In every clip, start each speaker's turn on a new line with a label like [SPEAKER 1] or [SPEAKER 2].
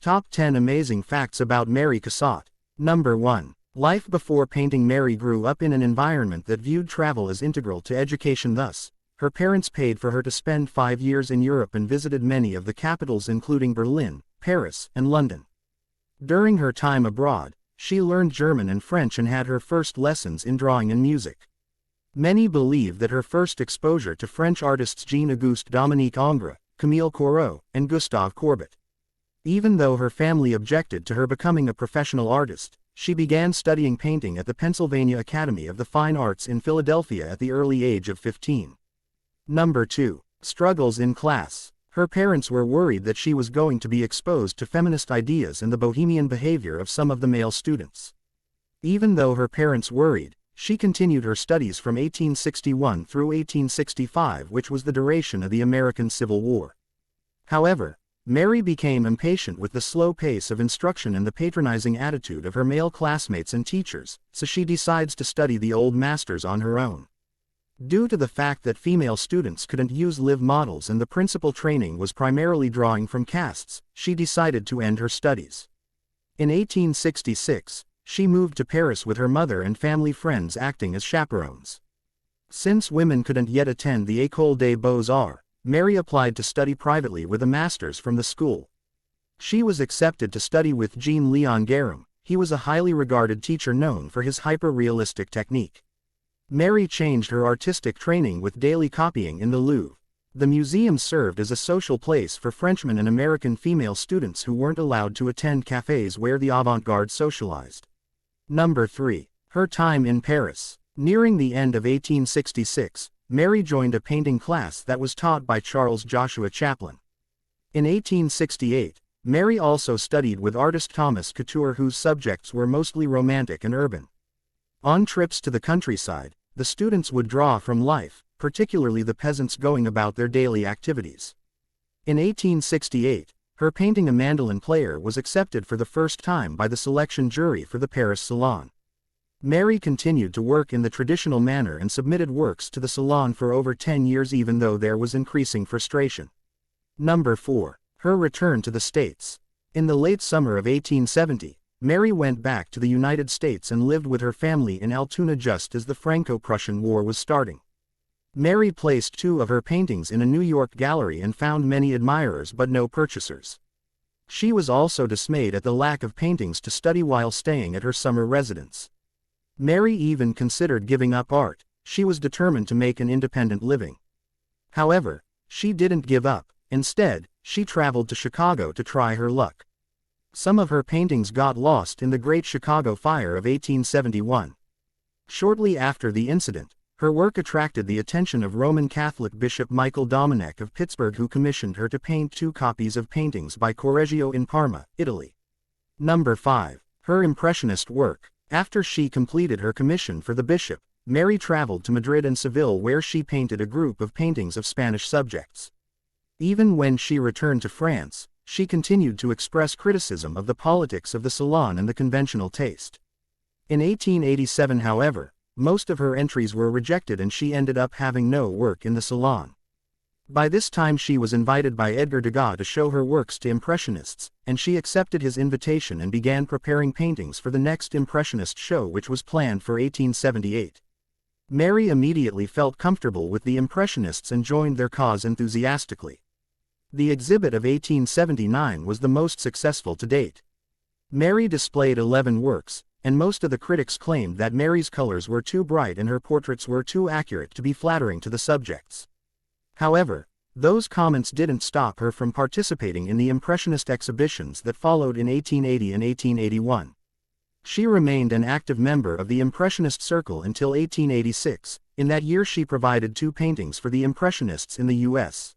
[SPEAKER 1] Top 10 Amazing Facts About Mary Cassatt. Number 1. Life before painting. Mary grew up in an environment that viewed travel as integral to education. Thus, her parents paid for her to spend 5 years in Europe and visited many of the capitals including Berlin, Paris, and London. During her time abroad, she learned German and French and had her first lessons in drawing and music. Many believe that her first exposure to French artists Jean-Auguste Dominique Ingres, Camille Corot, and Gustave Courbet. Even though her family objected to her becoming a professional artist, she began studying painting at the Pennsylvania Academy of the Fine Arts in Philadelphia at the early age of 15. Number 2. Struggles in class. Her parents were worried that she was going to be exposed to feminist ideas and the bohemian behavior of some of the male students. Even though her parents worried, she continued her studies from 1861 through 1865, which was the duration of the American Civil War. However, Mary became impatient with the slow pace of instruction and the patronizing attitude of her male classmates and teachers, so she decides to study the old masters on her own. Due to the fact that female students couldn't use live models and the principal training was primarily drawing from casts, she decided to end her studies. In 1866, she moved to Paris with her mother and family friends acting as chaperones. Since women couldn't yet attend the École des Beaux-Arts, Mary applied to study privately with a master's from the school. She was accepted to study with Jean-Léon Gérôme. He was a highly regarded teacher known for his hyper-realistic technique. Mary changed her artistic training with daily copying in the Louvre. The museum served as a social place for Frenchmen and American female students who weren't allowed to attend cafes where the avant-garde socialized. Number 3. Her time in Paris. Nearing the end of 1866, Mary joined a painting class that was taught by Charles Joshua Chaplin. In 1868, Mary also studied with artist Thomas Couture, whose subjects were mostly romantic and urban. On trips to the countryside, the students would draw from life, particularly the peasants going about their daily activities. In 1868, her painting A Mandolin Player was accepted for the first time by the selection jury for the Paris Salon. Mary continued to work in the traditional manner and submitted works to the Salon for over 10 years even though there was increasing frustration. Number 4. Her return to the States. In the late summer of 1870, Mary went back to the United States and lived with her family in Altoona just as the Franco-Prussian War was starting. Mary placed 2 of her paintings in a New York gallery and found many admirers but no purchasers. She was also dismayed at the lack of paintings to study while staying at her summer residence. Mary even considered giving up art. She was determined to make an independent living. However, she didn't give up. Instead, she traveled to Chicago to try her luck. Some of her paintings got lost in the Great Chicago Fire of 1871. Shortly after the incident, her work attracted the attention of Roman Catholic Bishop Michael Domenech of Pittsburgh, who commissioned her to paint 2 copies of paintings by Correggio in Parma, Italy. Number 5. Her Impressionist work. After she completed her commission for the bishop, Mary traveled to Madrid and Seville where she painted a group of paintings of Spanish subjects. Even when she returned to France, she continued to express criticism of the politics of the Salon and the conventional taste. In 1887, however, most of her entries were rejected and she ended up having no work in the Salon. By this time she was invited by Edgar Degas to show her works to Impressionists, and she accepted his invitation and began preparing paintings for the next Impressionist show, which was planned for 1878. Mary immediately felt comfortable with the Impressionists and joined their cause enthusiastically. The exhibit of 1879 was the most successful to date. Mary displayed 11 works, and most of the critics claimed that Mary's colors were too bright and her portraits were too accurate to be flattering to the subjects. However, those comments didn't stop her from participating in the Impressionist exhibitions that followed in 1880 and 1881. She remained an active member of the Impressionist circle until 1886. In that year she provided 2 paintings for the Impressionists in the U.S.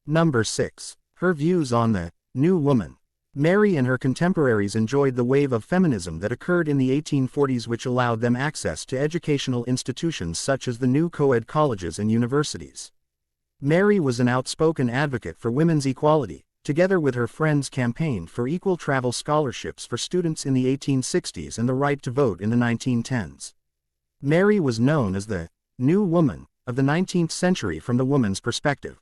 [SPEAKER 1] Number 6. Her views on the New Woman. Mary and her contemporaries enjoyed the wave of feminism that occurred in the 1840s, which allowed them access to educational institutions such as the new co-ed colleges and universities. Mary was an outspoken advocate for women's equality. Together with her friends, campaigned for equal travel scholarships for students in the 1860s and the right to vote in the 1910s. Mary was known as the New Woman of the 19th century from the woman's perspective.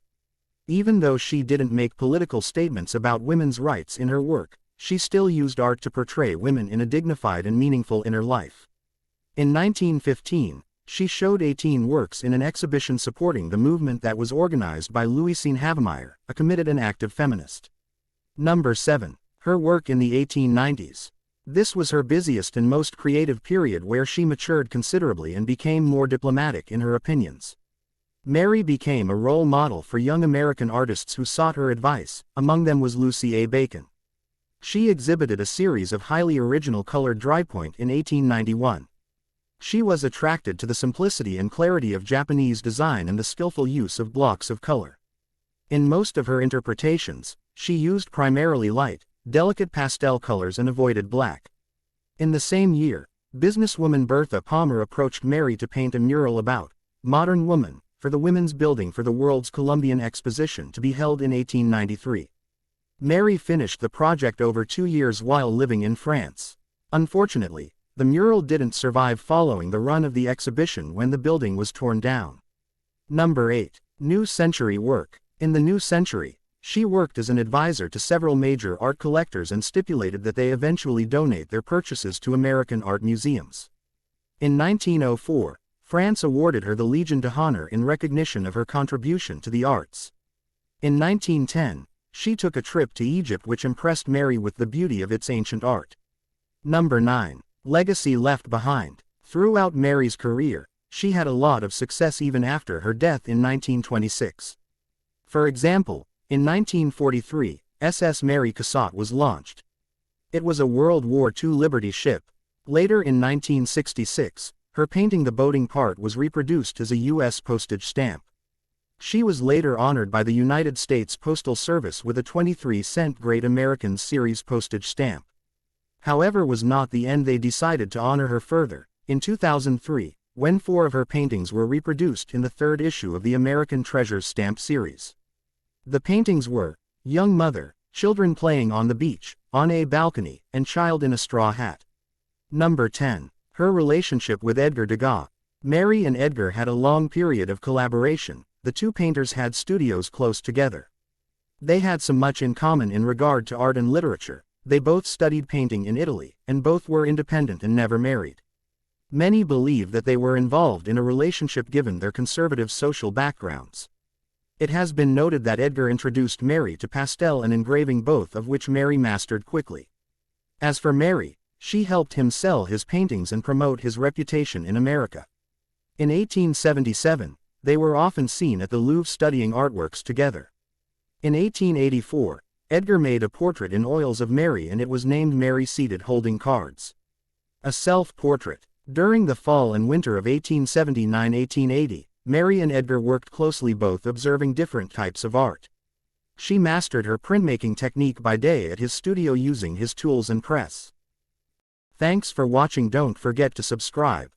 [SPEAKER 1] Even though she didn't make political statements about women's rights in her work, she still used art to portray women in a dignified and meaningful inner life. In 1915, she showed 18 works in an exhibition supporting the movement that was organized by Louisine Havemeyer, a committed and active feminist. Number 7. Her work in the 1890s. This was her busiest and most creative period, where she matured considerably and became more diplomatic in her opinions. Mary became a role model for young American artists who sought her advice. Among them was Lucy A. Bacon. She exhibited a series of highly original colored drypoint in 1891. She was attracted to the simplicity and clarity of Japanese design and the skillful use of blocks of color. In most of her interpretations, she used primarily light, delicate pastel colors and avoided black. In the same year, businesswoman Bertha Palmer approached Mary to paint a mural about "Modern Woman" for the Women's Building for the World's Columbian Exposition to be held in 1893. Mary finished the project over 2 years while living in France. Unfortunately, the mural didn't survive following the run of the exhibition when the building was torn down. Number 8. New Century work. In the New Century, she worked as an advisor to several major art collectors and stipulated that they eventually donate their purchases to American art museums. In 1904, France awarded her the Legion d'Honneur in recognition of her contribution to the arts. In 1910, she took a trip to Egypt, which impressed Mary with the beauty of its ancient art. Number 9. Legacy left behind. Throughout Mary's career, she had a lot of success even after her death in 1926. For example, in 1943, SS Mary Cassatt was launched. It was a World War II Liberty ship. Later in 1966, her painting The Boating Part was reproduced as a U.S. postage stamp. She was later honored by the United States Postal Service with a 23-cent Great Americans series postage stamp. However, was not the end. They decided to honor her further, in 2003, when 4 of her paintings were reproduced in the 3rd issue of the American Treasures stamp series. The paintings were Young Mother, Children Playing on the Beach, On a Balcony, and Child in a Straw Hat. Number 10. Her relationship with Edgar Degas. Mary and Edgar had a long period of collaboration. The two painters had studios close together. They had so much in common in regard to art and literature. They both studied painting in Italy, and both were independent and never married. Many believe that they were involved in a relationship given their conservative social backgrounds. It has been noted that Edgar introduced Mary to pastel and engraving, both of which Mary mastered quickly. As for Mary, she helped him sell his paintings and promote his reputation in America. In 1877, they were often seen at the Louvre studying artworks together. In 1884, Edgar made a portrait in oils of Mary, and it was named Mary Seated Holding Cards. A self-portrait. During the fall and winter of 1879-1880, Mary and Edgar worked closely, both observing different types of art. She mastered her printmaking technique by day at his studio using his tools and press. Thanks for watching. Don't forget to subscribe.